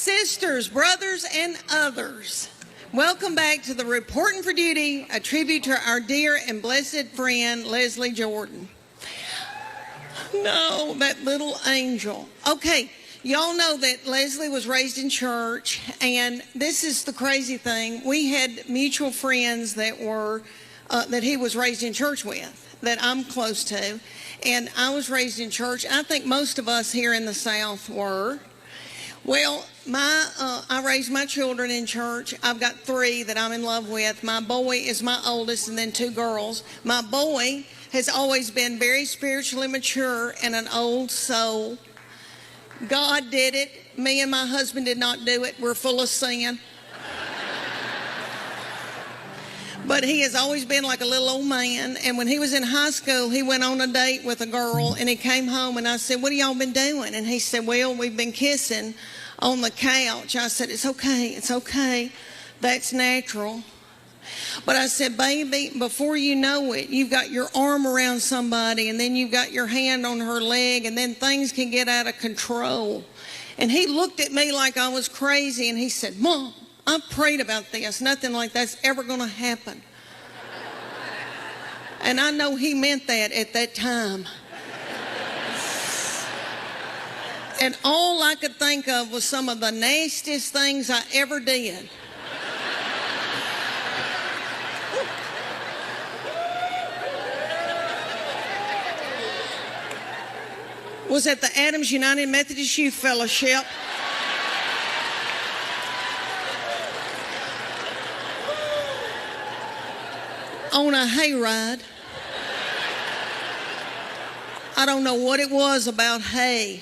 Sisters, brothers, and others, welcome back to the Reporting for Duty, a tribute to our dear and blessed friend, Leslie Jordan. No, that little angel. Okay, y'all know that Leslie was raised in church, and this is the crazy thing. We had mutual friends that were, that he was raised in church with, that I'm close to, and I was raised in church. I think most of us here in the South were. Well, I raised my children in church. I've got 3 that I'm in love with. My boy is my oldest, and then 2 girls. My boy has always been very spiritually mature and an old soul. God did it. Me and my husband did not do it. We're full of sin. But he has always been like a little old man. And when he was in high school, he went on a date with a girl, and he came home, and I said, "What have y'all been doing?" And he said, "Well, we've been kissing on the couch." I said, "It's okay. That's natural." But I said, "Baby, before you know it, you've got your arm around somebody, and then you've got your hand on her leg, and then things can get out of control." And he looked at me like I was crazy, and he said, "Mom, I've prayed about this. Nothing like that's ever going to happen." And I know he meant that at that time. And all I could think of was some of the nastiest things I ever did. Was at the Adams United Methodist Youth Fellowship. On a hayride. I don't know what it was about hay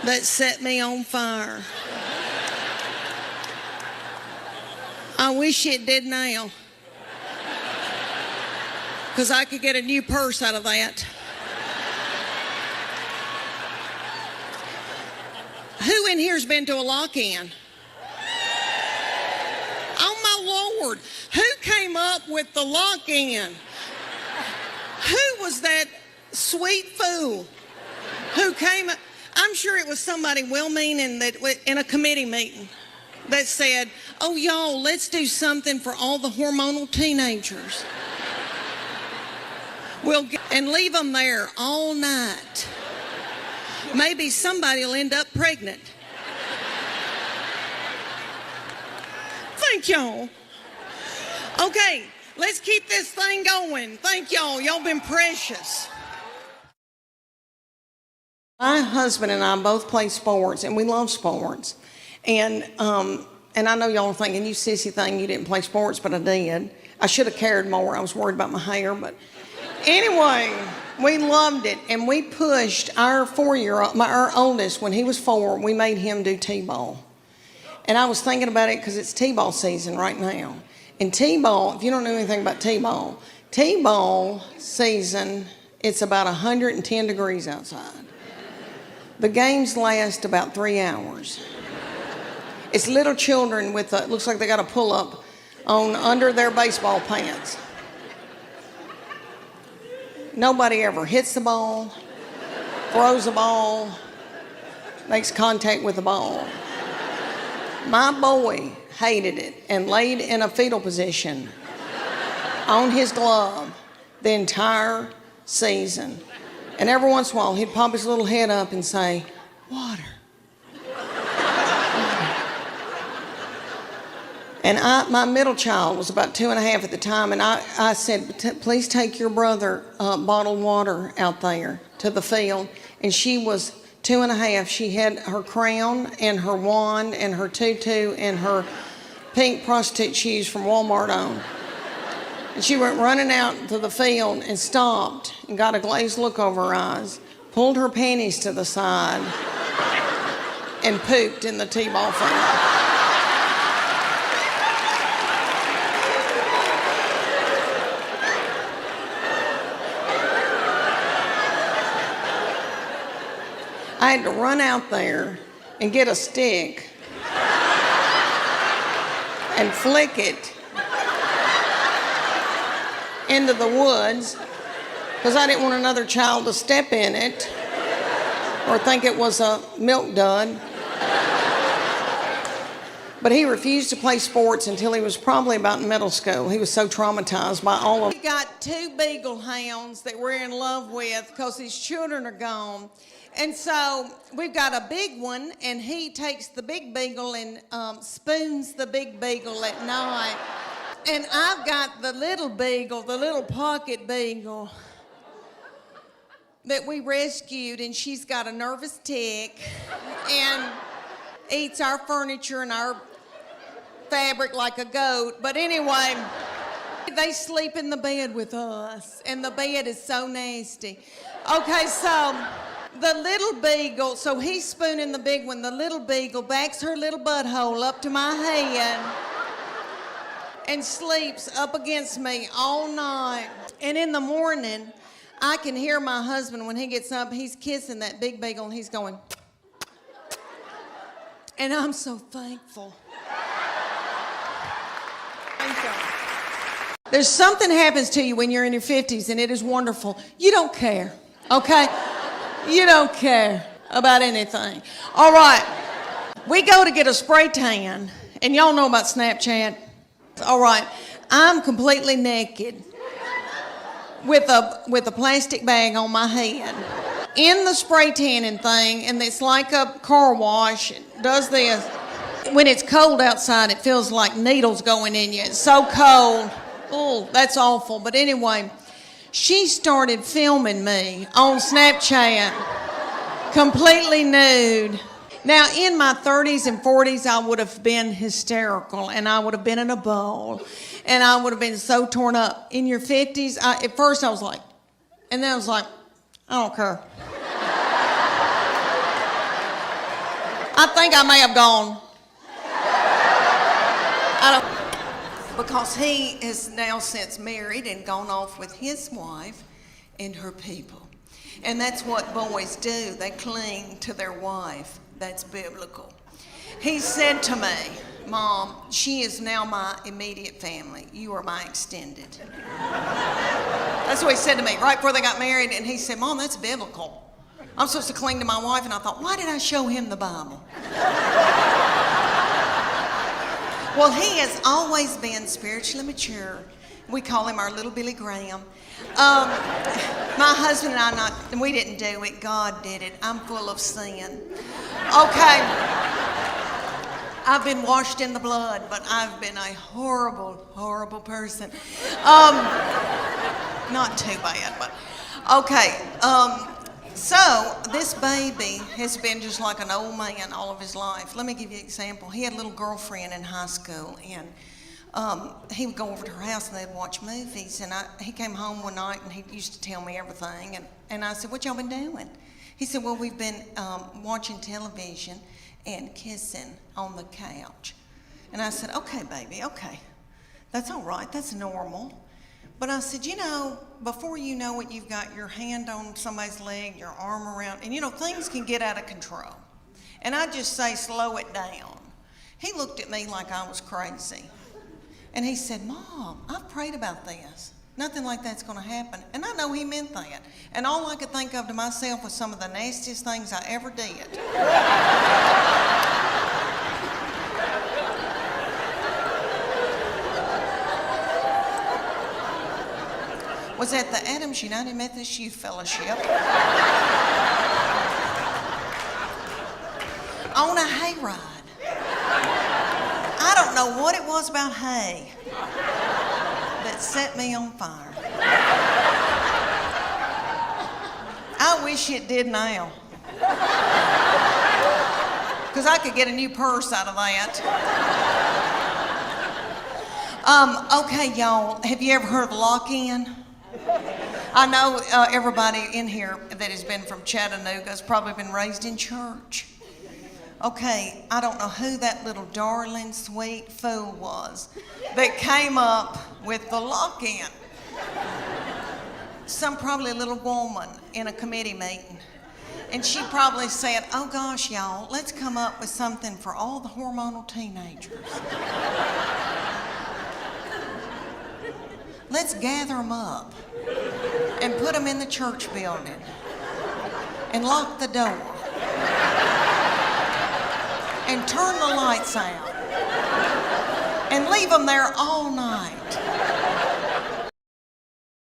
that set me on fire. I wish it did now, because I could get a new purse out of that. Who in here's been to a lock-in? Oh my Lord, who came up with the lock-in? Who was that sweet fool who came up? I'm sure it was somebody well-meaning that in a committee meeting that said, "Oh, y'all, let's do something for all the hormonal teenagers. And leave them there all night. Maybe somebody will end up pregnant." Thank y'all. Okay, let's keep this thing going. Thank y'all. Y'all been precious. My husband and I both play sports, and we love sports. And I know y'all are thinking, "You sissy thing, you didn't play sports," but I did. I should have cared more. I was worried about my hair, but anyway, we loved it, and we pushed our 4-year-old, our oldest, when he was 4, we made him do t-ball. And I was thinking about it because it's t-ball season right now. And t-ball, if you don't know anything about t-ball season, it's about 110 degrees outside. The games last about 3 hours. It's little children with looks like they got a pull-up on under their baseball pants. Nobody ever hits the ball, throws the ball, makes contact with the ball. My boy hated it and laid in a fetal position on his glove the entire season. And every once in a while, he'd pop his little head up and say, "Water." And my middle child was about 2.5 at the time, and I said, "Please take your brother bottled water out there to the field." And she was 2.5. She had her crown and her wand and her tutu and her pink prostitute shoes from Walmart on. And she went running out to the field and stopped and got a glazed look over her eyes, pulled her panties to the side, and pooped in the t-ball field. I had to run out there and get a stick and flick it into the woods because I didn't want another child to step in it or think it was a milk dud. But he refused to play sports until he was probably about in middle school. He was so traumatized by all of it. We've got 2 Beagle hounds that we're in love with because his children are gone. And so we've got a big one, and he takes the big Beagle and spoons the big Beagle at night. And I've got the little Beagle, the little pocket Beagle that we rescued, and she's got a nervous tick and eats our furniture and our fabric like a goat. But anyway, they sleep in the bed with us, and the bed is so nasty. Okay, so the little Beagle, so he's spooning the big one. The little Beagle backs her little butthole up to my head and sleeps up against me all night. And in the morning, I can hear my husband when he gets up, he's kissing that big Beagle and he's going, and I'm so thankful. There's something happens to you when you're in your 50s, and it is wonderful. You don't care, okay? You don't care about anything. All right, we go to get a spray tan, and y'all know about Snapchat. All right, I'm completely naked with a plastic bag on my head in the spray tanning thing, and it's like a car wash. It does this. When it's cold outside, it feels like needles going in you. It's so cold. Oh, that's awful. But anyway, she started filming me on Snapchat, completely nude. Now, in my 30s and 40s, I would have been hysterical, and I would have been in a bowl, and I would have been so torn up. In your 50s, at first I was like, and then I was like, I don't care. I think I may have gone. Because he is now since married and gone off with his wife and her people. And that's what boys do. They cling to their wife. That's biblical. He said to me, Mom, she is now my immediate family. You are my extended. That's what he said to me right before they got married. And he said, Mom, that's biblical. I'm supposed to cling to my wife. And I thought, why did I show him the Bible? Well, he has always been spiritually mature. We call him our little Billy Graham. My husband and I, we didn't do it. God did it. I'm full of sin. Okay. I've been washed in the blood, but I've been a horrible, horrible person. Not too bad, but okay. So this baby has been just like an old man all of his life. Let me give you an example. He had a little girlfriend in high school, and he would go over to her house and they'd watch movies. And he came home one night and he used to tell me everything. And I said, what y'all been doing? He said, well, we've been watching television and kissing on the couch. And I said, okay, baby, okay. That's all right. That's normal. But I said, you know, before you know it, you've got your hand on somebody's leg, your arm around, and you know, things can get out of control. And I just say, slow it down. He looked at me like I was crazy. And he said, Mom, I've prayed about this. Nothing like that's going to happen. And I know he meant that. And all I could think of to myself was some of the nastiest things I ever did. Was at the Adams United Methodist Youth Fellowship on a hayride. I don't know what it was about hay that set me on fire. I wish it did now, because I could get a new purse out of that. Okay, y'all, have you ever heard of lock-in? I know everybody in here that has been from Chattanooga has probably been raised in church. Okay, I don't know who that little darling, sweet fool was that came up with the lock-in. Probably a little woman in a committee meeting. And she probably said, oh gosh, y'all, let's come up with something for all the hormonal teenagers. Let's gather them up and put them in the church building and lock the door and turn the lights out and leave them there all night.